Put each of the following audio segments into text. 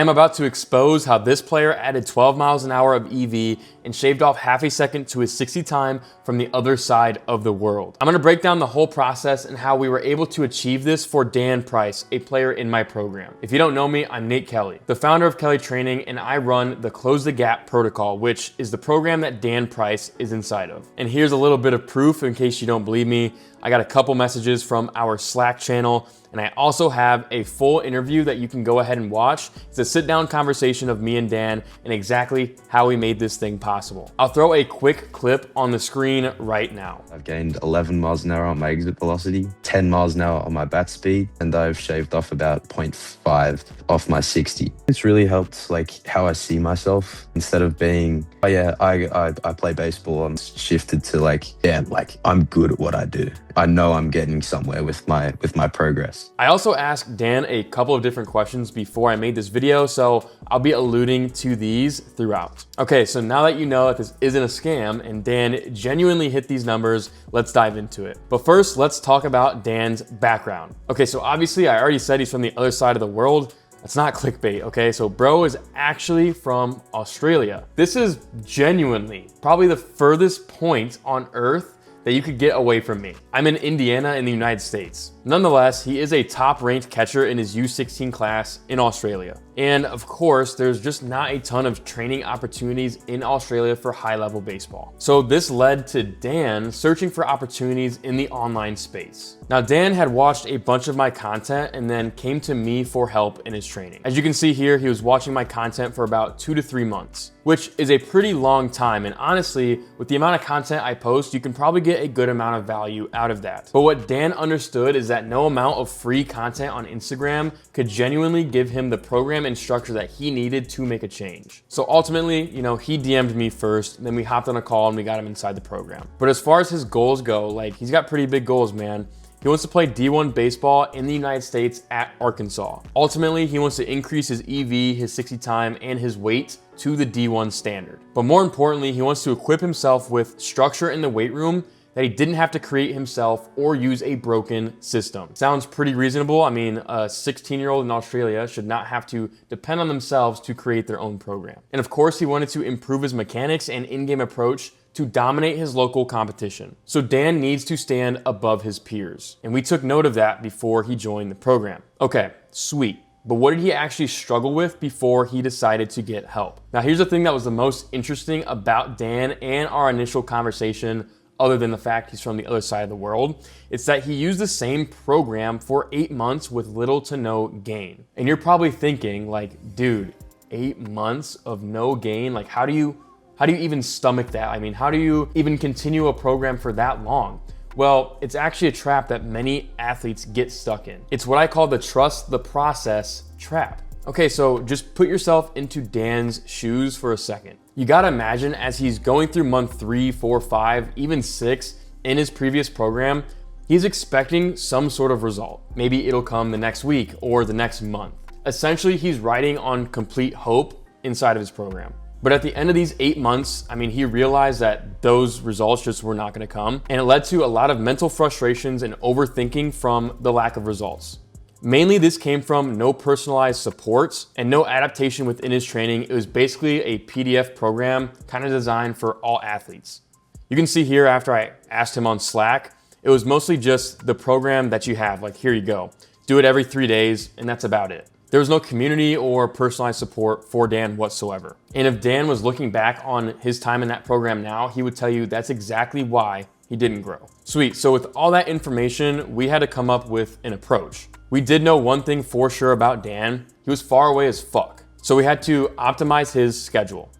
I'm about to expose how this player added 12 miles an hour of EV and shaved off half a second to his 60 time from the other side of the world. I'm gonna break down the whole process and how we were able to achieve this for Dan Price, a player in my program. If you don't know me, I'm Nate Kelly, the founder of Kelly Training, and I run the Close the Gap protocol, which is the program that Dan Price is inside of. And here's a little bit of proof in case you don't believe me. I got a couple messages from our Slack channel, and I also have a full interview that you can go ahead and watch. It's a sit-down conversation of me and Dan and exactly how we made this thing possible. I'll throw a quick clip on the screen right now. I've gained 11 miles an hour on my exit velocity, 10 miles an hour on my bat speed, and I've shaved off about 0.5 off my 60. It's really helped like how I see myself. Instead of being, oh yeah, I play baseball, I'm shifted to like, yeah, like I'm good at what I do. I know I'm getting somewhere with my progress. I also asked Dan a couple of different questions before I made this video, so I'll be alluding to these throughout. Okay, so now that you know that this isn't a scam and Dan genuinely hit these numbers, let's dive into it. But first, let's talk about Dan's background. Okay, so obviously I already said he's from the other side of the world. That's not clickbait, okay? So bro is actually from Australia. This is genuinely probably the furthest point on earth that you could get away from me. I'm in Indiana in the United States. Nonetheless, he is a top-ranked catcher in his U16 class in Australia. And of course, there's just not a ton of training opportunities in Australia for high-level baseball. So this led to Dan searching for opportunities in the online space. Now, Dan had watched a bunch of my content and then came to me for help in his training. As you can see here, he was watching my content for about 2 to 3 months, which is a pretty long time. And honestly, with the amount of content I post, you can probably get a good amount of value out of that. But what Dan understood is that no amount of free content on Instagram could genuinely give him the program and structure that he needed to make a change. So ultimately, he DM'd me first, then we hopped on a call and we got him inside the program. But as far as his goals go, like he's got pretty big goals, man. He wants to play D1 baseball in the United States at Arkansas. Ultimately, he wants to increase his EV, his 60 time, and his weight to the D1 standard. But more importantly, he wants to equip himself with structure in the weight room that he didn't have to create himself or use a broken system. Sounds pretty reasonable. I mean, a 16-year-old in Australia should not have to depend on themselves to create their own program. And of course, he wanted to improve his mechanics and in-game approach to dominate his local competition. So Dan needs to stand above his peers. And we took note of that before he joined the program. Okay, sweet. But what did he actually struggle with before he decided to get help? Now, here's the thing that was the most interesting about Dan and our initial conversation, other than the fact he's from the other side of the world. It's that he used the same program for 8 months with little to no gain. And you're probably thinking like, dude, 8 months of no gain? Like, how do you even stomach that? I mean, how do you even continue a program for that long? Well, it's actually a trap that many athletes get stuck in. It's what I call the trust the process trap. Okay, so just put yourself into Dan's shoes for a second. You gotta imagine as he's going through month 3, 4, 5, even 6 in his previous program, he's expecting some sort of result. Maybe it'll come the next week or the next month. Essentially, he's riding on complete hope inside of his program. But at the end of these 8 months, I mean, he realized that those results just were not gonna come, and it led to a lot of mental frustrations and overthinking from the lack of results. Mainly this came from no personalized supports and no adaptation within his training. It was basically a PDF program kind of designed for all athletes. You can see here after I asked him on Slack, it was mostly just the program that you have, like here you go. Do it every 3 days and that's about it. There was no community or personalized support for Dan whatsoever. And if Dan was looking back on his time in that program now, he would tell you that's exactly why he didn't grow. Sweet, so with all that information, we had to come up with an approach. We did know one thing for sure about Dan. He was far away as fuck. So we had to optimize his schedule.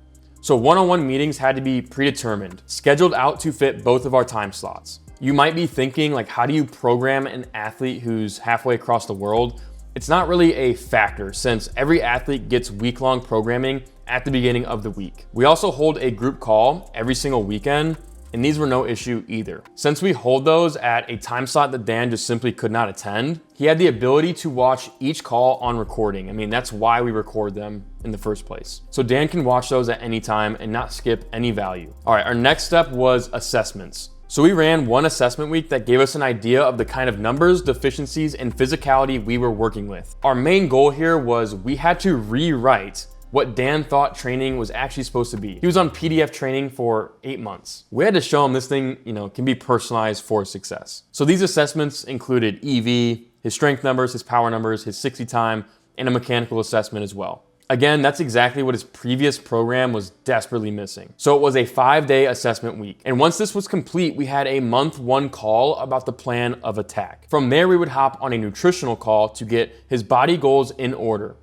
So one-on-one meetings had to be predetermined, scheduled out to fit both of our time slots. You might be thinking, like, how do you program an athlete who's halfway across the world? It's not really a factor since every athlete gets week-long programming at the beginning of the week. We also hold a group call every single weekend, and these were no issue either. Since we hold those at a time slot that Dan just simply could not attend, he had the ability to watch each call on recording. I mean, that's why we record them in the first place. So Dan can watch those at any time and not skip any value. All right, our next step was assessments. So we ran one assessment week that gave us an idea of the kind of numbers, deficiencies, and physicality we were working with. Our main goal here was we had to rewrite what Dan thought training was actually supposed to be. He was on PDF training for 8 months. We had to show him this thing, can be personalized for success. So these assessments included EV, his strength numbers, his power numbers, his 60 time, and a mechanical assessment as well. Again, that's exactly what his previous program was desperately missing. So it was a 5-day assessment week. And once this was complete, we had a month 1 call about the plan of attack. From there, we would hop on a nutritional call to get his body goals in order.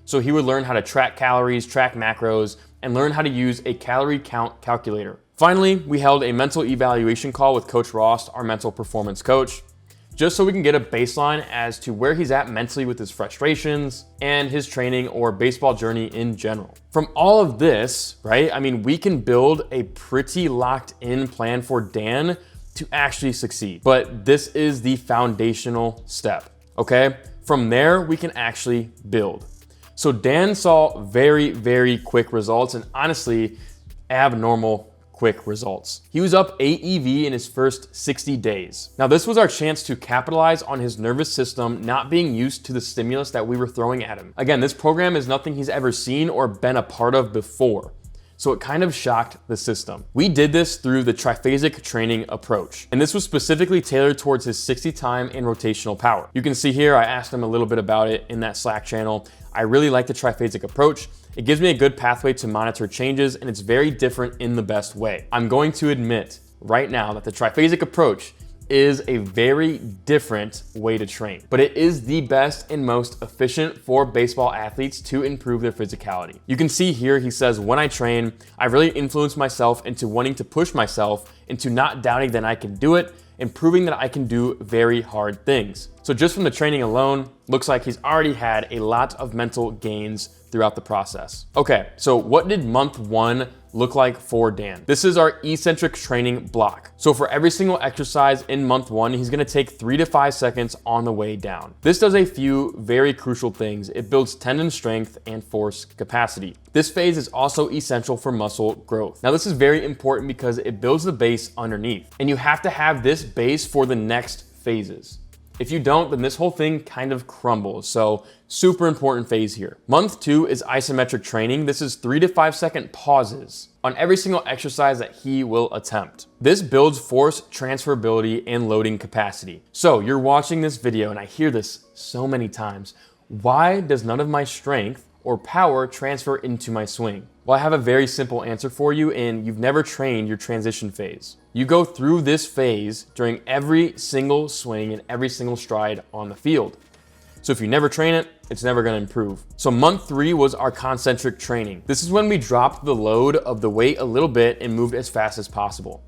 So he would learn how to track calories, track macros, and learn how to use a calorie count calculator. Finally, we held a mental evaluation call with Coach Ross, our mental performance coach, just so we can get a baseline as to where he's at mentally with his frustrations and his training or baseball journey in general. From all of this, right, we can build a pretty locked in plan for Dan to actually succeed. But this is the foundational step, okay? From there, we can actually build. So Dan saw very, very quick results and honestly, abnormal quick results. He was up 8 EV in his first 60 days. Now, this was our chance to capitalize on his nervous system not being used to the stimulus that we were throwing at him. Again, this program is nothing he's ever seen or been a part of before. So it kind of shocked the system. We did this through the triphasic training approach. And this was specifically tailored towards his 60 time and rotational power. You can see here, I asked him a little bit about it in that Slack channel. I really like the triphasic approach. It gives me a good pathway to monitor changes, and it's very different in the best way. I'm going to admit right now that the triphasic approach is a very different way to train, but it is the best and most efficient for baseball athletes to improve their physicality. You can see here, he says, when I train, I really influence myself into wanting to push myself, into not doubting that I can do it, and proving that I can do very hard things. So just from the training alone, looks like he's already had a lot of mental gains throughout the process. Okay, so what did month 1 look like for Dan? This is our eccentric training block. So for every single exercise in month 1, he's gonna take 3 to 5 seconds on the way down. This does a few very crucial things. It builds tendon strength and force capacity. This phase is also essential for muscle growth. Now, this is very important because it builds the base underneath, and you have to have this base for the next phases. If you don't, then this whole thing kind of crumbles. So super important phase here. Month 2 is isometric training. This is 3 to 5 second pauses on every single exercise that he will attempt. This builds force transferability and loading capacity. So you're watching this video and I hear this so many times. Why does none of my strength or power transfer into my swing? Well, I have a very simple answer for you, and you've never trained your transition phase. You go through this phase during every single swing and every single stride on the field. So if you never train it, it's never gonna improve. So month 3 was our concentric training. This is when we dropped the load of the weight a little bit and moved as fast as possible.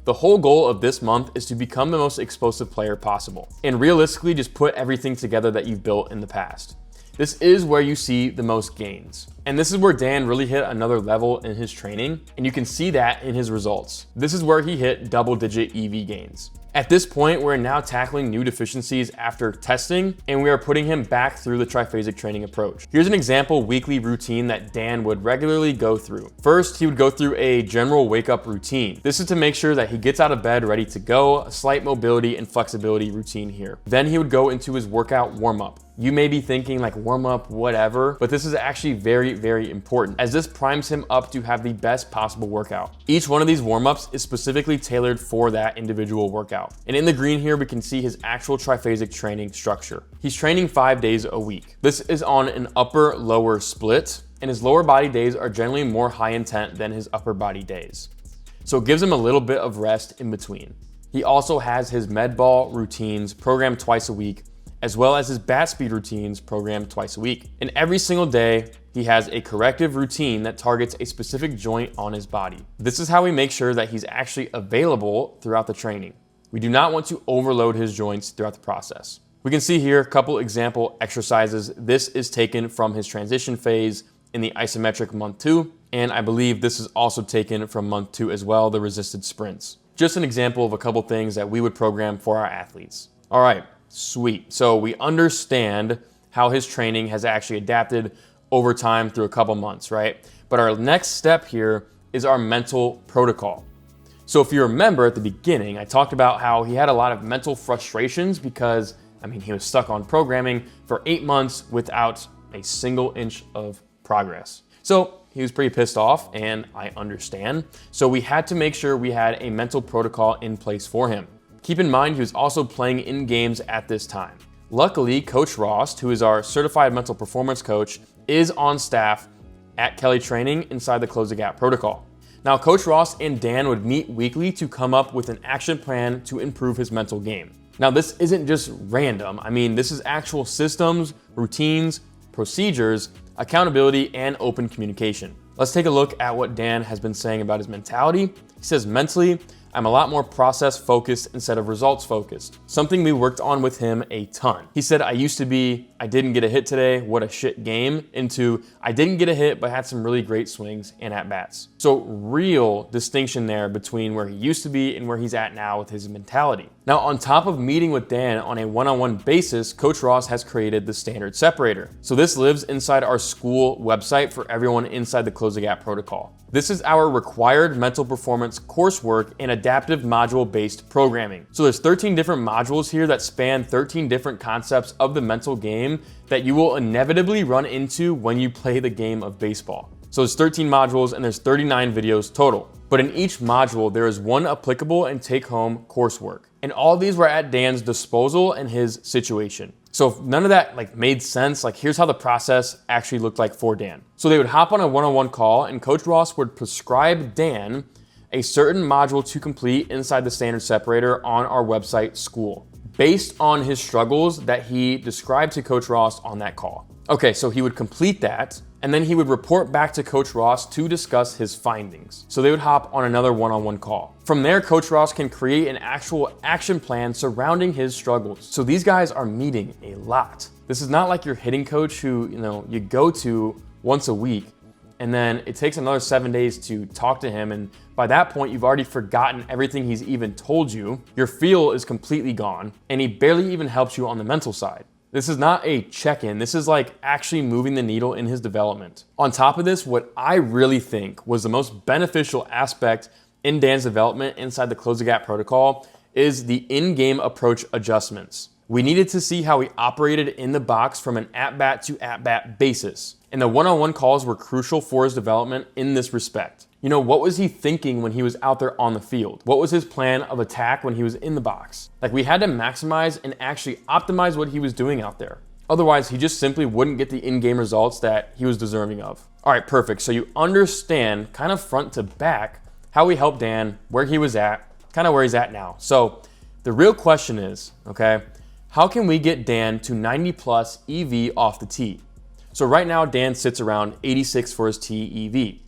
The whole goal of this month is to become the most explosive player possible, and realistically just put everything together that you've built in the past. This is where you see the most gains. And this is where Dan really hit another level in his training, and you can see that in his results. This is where he hit double-digit EV gains. At this point, we're now tackling new deficiencies after testing, and we are putting him back through the triphasic training approach. Here's an example weekly routine that Dan would regularly go through. First, he would go through a general wake-up routine. This is to make sure that he gets out of bed ready to go, a slight mobility and flexibility routine here. Then he would go into his workout warm-up. You may be thinking like warm up, whatever, but this is actually very, very important as this primes him up to have the best possible workout. Each one of these warm-ups is specifically tailored for that individual workout. And in the green here, we can see his actual triphasic training structure. He's training 5 days a week. This is on an upper-lower split, and his lower body days are generally more high intent than his upper body days. So it gives him a little bit of rest in between. He also has his med ball routines programmed twice a week, as well as his bat speed routines programmed twice a week. And every single day, he has a corrective routine that targets a specific joint on his body. This is how we make sure that he's actually available throughout the training. We do not want to overload his joints throughout the process. We can see here a couple example exercises. This is taken from his transition phase in the isometric month 2, and I believe this is also taken from month 2 as well, the resisted sprints. Just an example of a couple things that we would program for our athletes. All right. Sweet. So we understand how his training has actually adapted over time through a couple months, right? But our next step here is our mental protocol. So if you remember at the beginning, I talked about how he had a lot of mental frustrations because, he was stuck on programming for 8 months without a single inch of progress. So he was pretty pissed off, and I understand. So we had to make sure we had a mental protocol in place for him. Keep in mind, he was also playing in games at this time. Luckily, Coach Rost, who is our certified mental performance coach, is on staff at Kelly Training inside the Close the Gap protocol. Now, Coach Rost and Dan would meet weekly to come up with an action plan to improve his mental game. Now, this isn't just random. This is actual systems, routines, procedures, accountability, and open communication. Let's take a look at what Dan has been saying about his mentality. He says, mentally, I'm a lot more process focused instead of results focused. Something we worked on with him a ton. He said, I used to be, I didn't get a hit today, what a shit game, into I didn't get a hit, but had some really great swings and at-bats. So real distinction there between where he used to be and where he's at now with his mentality. Now, on top of meeting with Dan on a one-on-one basis, Coach Ross has created the standard separator. So this lives inside our school website for everyone inside the Close the Gap protocol. This is our required mental performance coursework and adaptive module-based programming. So there's 13 different modules here that span 13 different concepts of the mental game that you will inevitably run into when you play the game of baseball. So there's 13 modules and there's 39 videos total. But in each module, there is one applicable and take-home coursework. And all these were at Dan's disposal and his situation. So if none of that made sense, here's how the process actually looked like for Dan. So they would hop on a one-on-one call and Coach Ross would prescribe Dan a certain module to complete inside the standard separator on our website school, based on his struggles that he described to Coach Ross on that call. Okay, so he would complete that, and then he would report back to Coach Ross to discuss his findings. So they would hop on another one-on-one call. From there, Coach Ross can create an actual action plan surrounding his struggles. So these guys are meeting a lot. This is not like your hitting coach who, you go to once a week, and then it takes another 7 days to talk to him, and by that point, you've already forgotten everything he's even told you. Your feel is completely gone, and he barely even helps you on the mental side. This is not a check-in. This is actually moving the needle in his development. On top of this, what I really think was the most beneficial aspect in Dan's development inside the Close the Gap protocol is the in-game approach adjustments. We needed to see how he operated in the box from an at-bat to at-bat basis. And the one-on-one calls were crucial for his development in this respect. What was he thinking when he was out there on the field? What was his plan of attack when he was in the box? We had to maximize and actually optimize what he was doing out there. Otherwise, he just simply wouldn't get the in-game results that he was deserving of. All right, perfect. So you understand kind of front to back how we helped Dan, where he was at, kind of where he's at now. So the real question is, okay, how can we get Dan to 90 plus EV off the tee? So right now, Dan sits around 86 for his tee EV.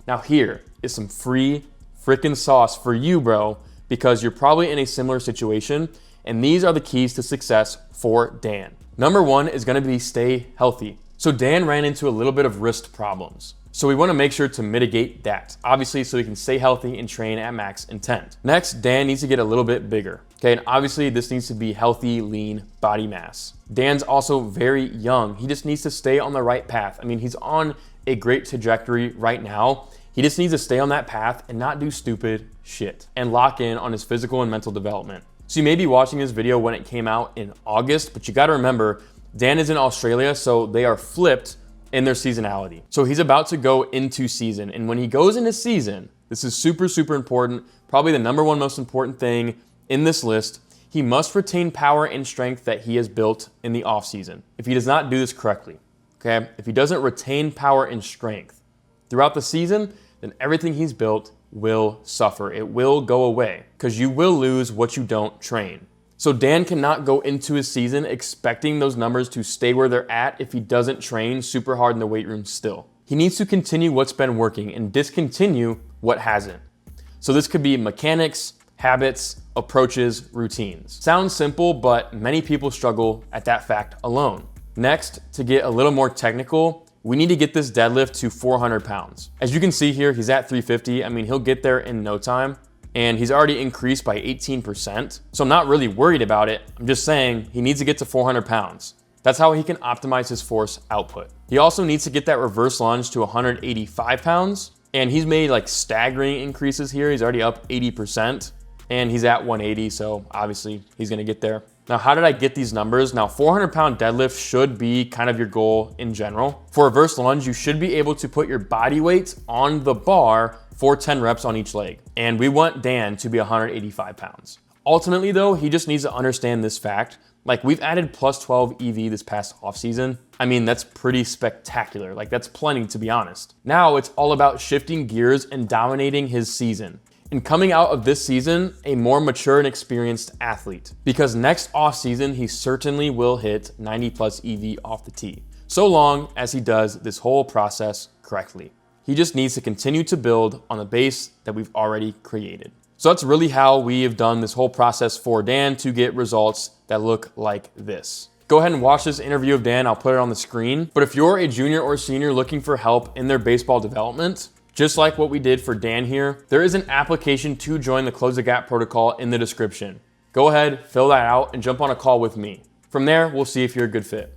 Now here is some free freaking sauce for you, bro, because you're probably in a similar situation, and these are the keys to success for Dan. Number one is gonna be stay healthy. So Dan ran into a little bit of wrist problems. So we wanna make sure to mitigate that, obviously, so he can stay healthy and train at max intent. Next, Dan needs to get a little bit bigger. Okay, and obviously this needs to be healthy, lean body mass. Dan's also very young. He just needs to stay on the right path. He's on a great trajectory right now. He just needs to stay on that path and not do stupid shit and lock in on his physical and mental development. So you may be watching this video when it came out in August, but you gotta remember, Dan is in Australia, so they are flipped in their seasonality. So he's about to go into season. And when he goes into season, this is super, super important, probably the number one most important thing in this list. He must retain power and strength that he has built in the off season. If he does not do this correctly, okay? If he doesn't retain power and strength throughout the season, then everything he's built will suffer. It will go away because you will lose what you don't train. So Dan cannot go into his season expecting those numbers to stay where they're at if he doesn't train super hard in the weight room still. He needs to continue what's been working and discontinue what hasn't. So this could be mechanics, habits, approaches, routines. Sounds simple, but many people struggle at that fact alone. Next, to get a little more technical, we need to get this deadlift to 400 pounds. As you can see here, he's at 350. He'll get there in no time, and he's already increased by 18%. So I'm not really worried about it. I'm just saying he needs to get to 400 pounds. That's how he can optimize his force output. He also needs to get that reverse lunge to 185 pounds, And he's made like staggering increases here. He's already up 80% and he's at 180. So obviously he's gonna get there. Now, how did I get these numbers? Now, 400-pound deadlift should be kind of your goal in general. For reverse lunge, you should be able to put your body weight on the bar for 10 reps on each leg. And we want Dan to be 185 pounds. Ultimately though, he just needs to understand this fact. Like, we've added plus 12 EV this past offseason. I mean, that's pretty spectacular. Like, that's plenty, to be honest. Now it's all about shifting gears and dominating his season. And coming out of this season, a more mature and experienced athlete. Because next offseason, he certainly will hit 90 plus EV off the tee, so long as he does this whole process correctly. He just needs to continue to build on the base that we've already created. So that's really how we have done this whole process for Dan to get results that look like this. Go ahead and watch this interview of Dan. I'll put it on the screen. But if you're a junior or senior looking for help in their baseball development, just like what we did for Dan here, there is an application to join the Close the Gap protocol in the description. Go ahead, fill that out, and jump on a call with me. From there, we'll see if you're a good fit.